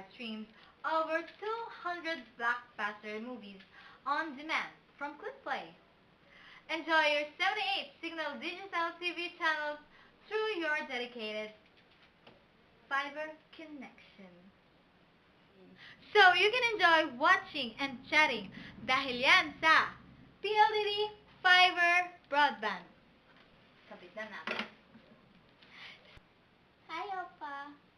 live streams over 200 blockbuster movies on demand from ClickPlay. Enjoy your 78 Signal digital TV channels through your dedicated fiber connection. So you can enjoy watching and chatting dahil yan sa PLDT Fiber Broadband. Sabit na natin. Hi, Opa.